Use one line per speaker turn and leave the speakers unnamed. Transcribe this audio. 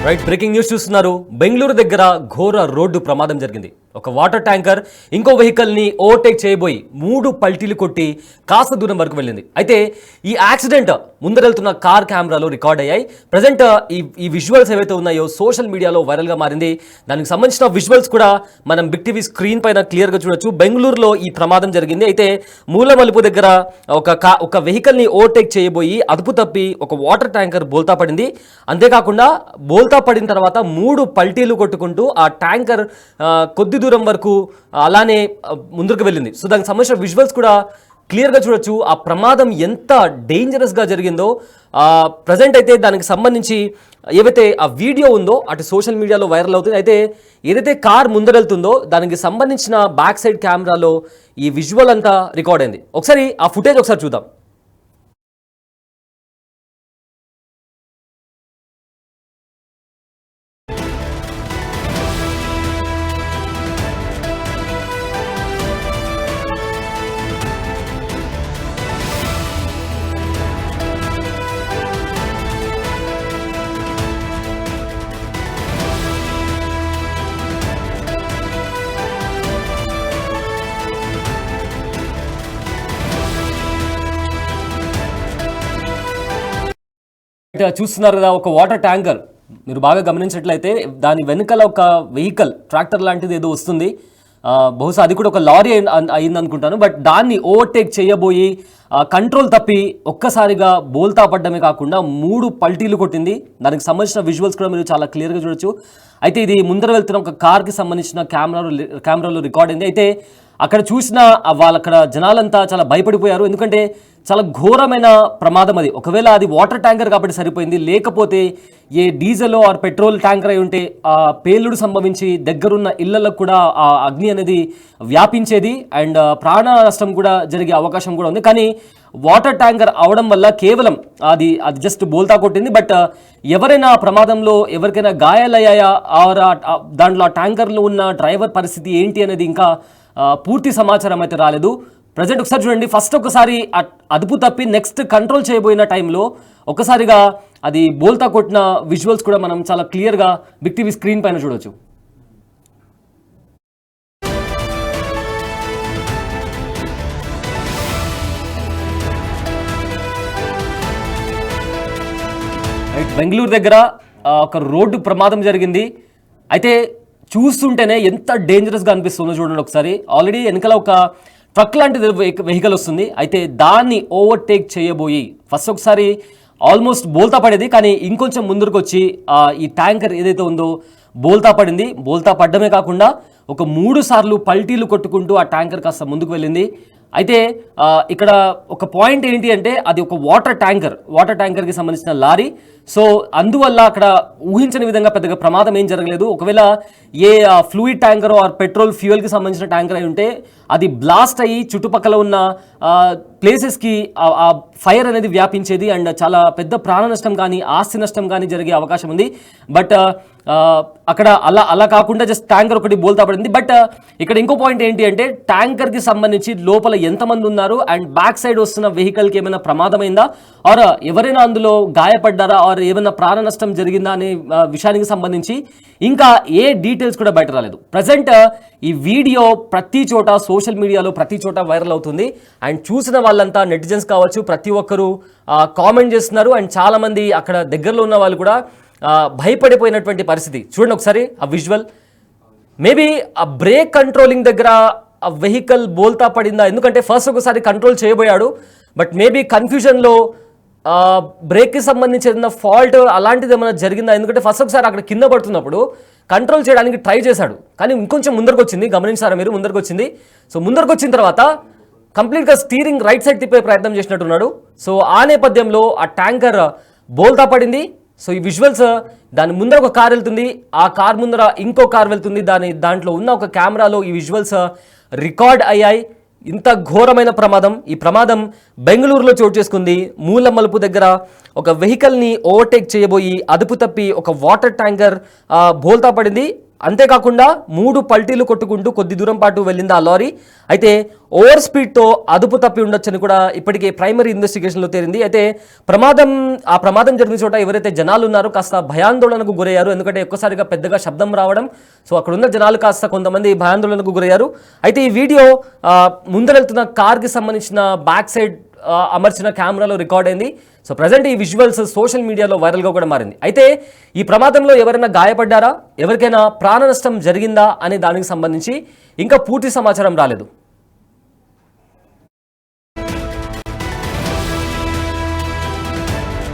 Right, breaking news చూస్తున్నారు. బెంగళూరు దగ్గర ఘోర రోడ్డు ప్రమాదం జరిగింది. ఒక వాటర్ ట్యాంకర్ ఇంకో వెహికల్ని ఓవర్టేక్ చేయబోయి 3 పల్టీలు కొట్టి కాస్త దూరం వరకు వెళ్ళింది. అయితే ఈ యాక్సిడెంట్ ముందరెళ్తున్న కార్ కెమెరాలో రికార్డ్ అయ్యాయి. ప్రజెంట్ ఈ విజువల్స్ ఏవైతే ఉన్నాయో సోషల్ మీడియాలో వైరల్గా మారింది. దానికి సంబంధించిన విజువల్స్ కూడా మనం బిగ్ టీవీ స్క్రీన్ పైన క్లియర్గా చూడొచ్చు. బెంగళూరులో ఈ ప్రమాదం జరిగింది. అయితే మూలమలుపు దగ్గర ఒక వెహికల్ని ఓవర్టేక్ చేయబోయి అదుపు తప్పి ఒక వాటర్ ట్యాంకర్ బోల్తా పడింది. అంతేకాకుండా బోల్తా పడిన తర్వాత 3 పల్టీలు కొట్టుకుంటూ ఆ ట్యాంకర్ కొద్ది దూరం వరకు అలానే ముందుకు వెళ్ళింది. సో దానికి సంబంధించిన విజువల్స్ కూడా క్లియర్గా చూడొచ్చు. ఆ ప్రమాదం ఎంత డేంజరస్గా జరిగిందో ప్రజెంట్ అయితే దానికి సంబంధించి ఏవైతే ఆ వీడియో ఉందో అటు సోషల్ మీడియాలో వైరల్ అవుతుంది. అయితే ఏదైతే కార్ ముందరెళ్తుందో దానికి సంబంధించిన బ్యాక్ సైడ్ కెమెరాలో ఈ విజువల్ అంతా రికార్డ్ అయింది. ఒకసారి ఆ ఫుటేజ్ ఒకసారి చూద్దాం. చూస్తున్నారు కదా, ఒక వాటర్ ట్యాంకర్ మీరు బాగా గమనించినట్లయితే దాని వెనుకల ఒక వెహికల్ ట్రాక్టర్ లాంటిది ఏదో వస్తుంది. బహుశా అది కూడా ఒక లారీ అయింది అనుకుంటాను. బట్ దాన్ని ఓవర్టేక్ చేయబోయి కంట్రోల్ తప్పి ఒక్కసారిగా బోల్తా పడ్డమే కాకుండా 3 పల్టీలు కొట్టింది. దానికి సంబంధించిన విజువల్స్ కూడా మీరు చాలా క్లియర్గా చూడొచ్చు. అయితే ఇది ముందర వెళ్తున్న ఒక కార్కి సంబంధించిన కెమెరాలో రికార్డ్ అయింది. అయితే అక్కడ చూసిన అక్కడ జనాలంతా చాలా భయపడిపోయారు. ఎందుకంటే చాలా ఘోరమైన ప్రమాదం అది. ఒకవేళ అది వాటర్ ట్యాంకర్ కాబట్టి సరిపోయింది, లేకపోతే ఏ డీజిల్ ఆర్ పెట్రోల్ ట్యాంకర్ అయి ఉంటే ఆ పేలుడు సంభవించి దగ్గరున్న ఇళ్లకు కూడా ఆ అగ్ని అనేది వ్యాపించేది అండ్ ప్రాణ నష్టం కూడా జరిగే అవకాశం కూడా ఉంది. కానీ వాటర్ ట్యాంకర్ అవడం వల్ల కేవలం అది జస్ట్ బోల్తా కొట్టింది. బట్ ఎవరైనా ప్రమాదంలో ఎవరికైనా గాయాలయ్యాయా ఆర్ దాంట్లో ఆ ట్యాంకర్లో ఉన్న డ్రైవర్ పరిస్థితి ఏంటి అనేది ఇంకా పూర్తి సమాచారం అయితే రాలేదు. ప్రజెంట్ ఒకసారి చూడండి. ఫస్ట్ ఒకసారి అదుపు తప్పి నెక్స్ట్ కంట్రోల్ చేయబోయిన టైంలో ఒకసారిగా అది బోల్తా కొట్టిన విజువల్స్ కూడా మనం చాలా క్లియర్గా బిగ్ టీవీ స్క్రీన్ పైన చూడొచ్చు. బెంగళూరు దగ్గర ఒక రోడ్డు ప్రమాదం జరిగింది. అయితే చూస్తుంటేనే ఎంత డేంజరస్గా అనిపిస్తుందో చూడండి ఒకసారి. ఆల్రెడీ వెనకాల ఒక ట్రక్ లాంటిది వెహికల్ వస్తుంది. అయితే దాన్ని ఓవర్టేక్ చేయబోయి ఫస్ట్ ఒకసారి ఆల్మోస్ట్ బోల్తా పడేది, కానీ ఇంకొంచెం ముందుకు వచ్చి ఈ ట్యాంకర్ ఏదైతే ఉందో బోల్తా పడింది. బోల్తా పడ్డమే కాకుండా ఒక 3 సార్లు పల్టీలు కొట్టుకుంటూ ఆ ట్యాంకర్ కాస్త ముందుకు వెళ్ళింది. అయితే ఇక్కడ ఒక పాయింట్ ఏంటి అంటే అది ఒక వాటర్ ట్యాంకర్కి సంబంధించిన లారీ. సో అందువల్ల అక్కడ ఊహించని విధంగా పెద్దగా ప్రమాదం ఏం జరగలేదు. ఒకవేళ ఏ ఫ్లూయిడ్ ట్యాంకర్ ఆర్ పెట్రోల్ ఫ్యూయల్కి సంబంధించిన ట్యాంకర్ అయి ఉంటే అది బ్లాస్ట్ అయ్యి చుట్టుపక్కల ఉన్న ప్లేసెస్కి ఆ ఫైర్ అనేది వ్యాపించేది అండ్ చాలా పెద్ద ప్రాణ నష్టం కానీ ఆస్తి నష్టం కానీ జరిగే అవకాశం ఉంది. బట్ అక్కడ అలా కాకుండా జస్ట్ ట్యాంకర్ ఒకటి బోల్తా పడింది. బట్ ఇక్కడ ఇంకో పాయింట్ ఏంటి అంటే ట్యాంకర్కి సంబంధించి లోపల ఎంతమంది ఉన్నారు అండ్ బ్యాక్ సైడ్ వస్తున్న వెహికల్కి ఏమైనా ప్రమాదమైందా ఆర్ ఎవరైనా అందులో గాయపడ్డారా ఆర్ ఏమైనా ప్రాణ నష్టం జరిగిందా అనే విషయానికి సంబంధించి ఇంకా ఏ డీటెయిల్స్ కూడా బయట రాలేదు. ప్రజెంట్ ఈ వీడియో ప్రతి చోట సోషల్ మీడియాలో ప్రతి చోట వైరల్ అవుతుంది అండ్ చూసిన వాళ్ళంతా నెటిజన్స్ కావచ్చు ప్రతి ఒక్కరూ కామెంట్ చేస్తున్నారు. అండ్ చాలామంది అక్కడ దగ్గరలో ఉన్న వాళ్ళు కూడా భయపడిపోయినటువంటి పరిస్థితి. చూడండి ఒకసారి ఆ విజువల్. మేబీ ఆ బ్రేక్ కంట్రోలింగ్ దగ్గర ఆ వెహికల్ బోల్తా పడిందా, ఎందుకంటే ఫస్ట్ ఒకసారి కంట్రోల్ చేయబోయాడు బట్ మేబీ కన్ఫ్యూజన్లో బ్రేక్కి సంబంధించిన ఫాల్ట్ అలాంటిది ఏమైనా జరిగిందా, ఎందుకంటే ఫస్ట్ ఒకసారి అక్కడ కింద పడుతున్నప్పుడు కంట్రోల్ చేయడానికి ట్రై చేశాడు కానీ ఇంకొంచెం ముందరకు వచ్చింది. గమనించారా మీరు? ముందరకు వచ్చింది. సో ముందరకు వచ్చిన తర్వాత కంప్లీట్గా స్టీరింగ్ రైట్ సైడ్ తిప్పే ప్రయత్నం చేసినట్టున్నాడు. సో ఆ నేపథ్యంలో ఆ ట్యాంకర్ బోల్తా పడింది. సో ఈ విజువల్స్ దాని ముందర ఒక కార్ వెళ్తుంది, ఆ కార్ ముందర ఇంకో కార్ వెళ్తుంది, దాంట్లో ఉన్న ఒక కెమెరాలో ఈ విజువల్స్ రికార్డ్ అయ్యాయి. ఇంత ఘోరమైన ప్రమాదం, ఈ ప్రమాదం బెంగళూరులో చోటు చేసుకుంది. మూలమలుపు దగ్గర ఒక వెహికల్ని ఓవర్టేక్ చేయబోయి అదుపు తప్పి ఒక వాటర్ ట్యాంకర్ బోల్తా పడింది. అంతేకాకుండా 3 పల్టీలు కొట్టుకుంటూ కొద్ది దూరం పాటు వెళ్ళింది ఆ లారీ. అయితే ఓవర్ స్పీడ్తో అదుపు తప్పి ఉండొచ్చని కూడా ఇప్పటికే ప్రైమరీ ఇన్వెస్టిగేషన్లో తేలింది. అయితే ఆ ప్రమాదం జరిగిన చోట ఎవరైతే జనాలు ఉన్నారో కాస్త భయాందోళనకు గురయ్యారు. ఎందుకంటే ఒక్కసారిగా పెద్దగా శబ్దం రావడం, సో అక్కడున్న జనాలు కాస్త కొంతమంది భయాందోళనకు గురయ్యారు. అయితే ఈ వీడియో ముందరెళ్తున్న కార్కి సంబంధించిన బ్యాక్ సైడ్ అమర్చిన కెమెరాలో రికార్డ్ అయింది. సో ప్రజెంట్ ఈ విజువల్స్ సోషల్ మీడియాలో వైరల్గా కూడా మారింది. అయితే ఈ ప్రమాదంలో ఎవరైనా గాయపడ్డారా, ఎవరికైనా ప్రాణ నష్టం జరిగిందా అనే దానికి సంబంధించి ఇంకా పూర్తి సమాచారం రాలేదు.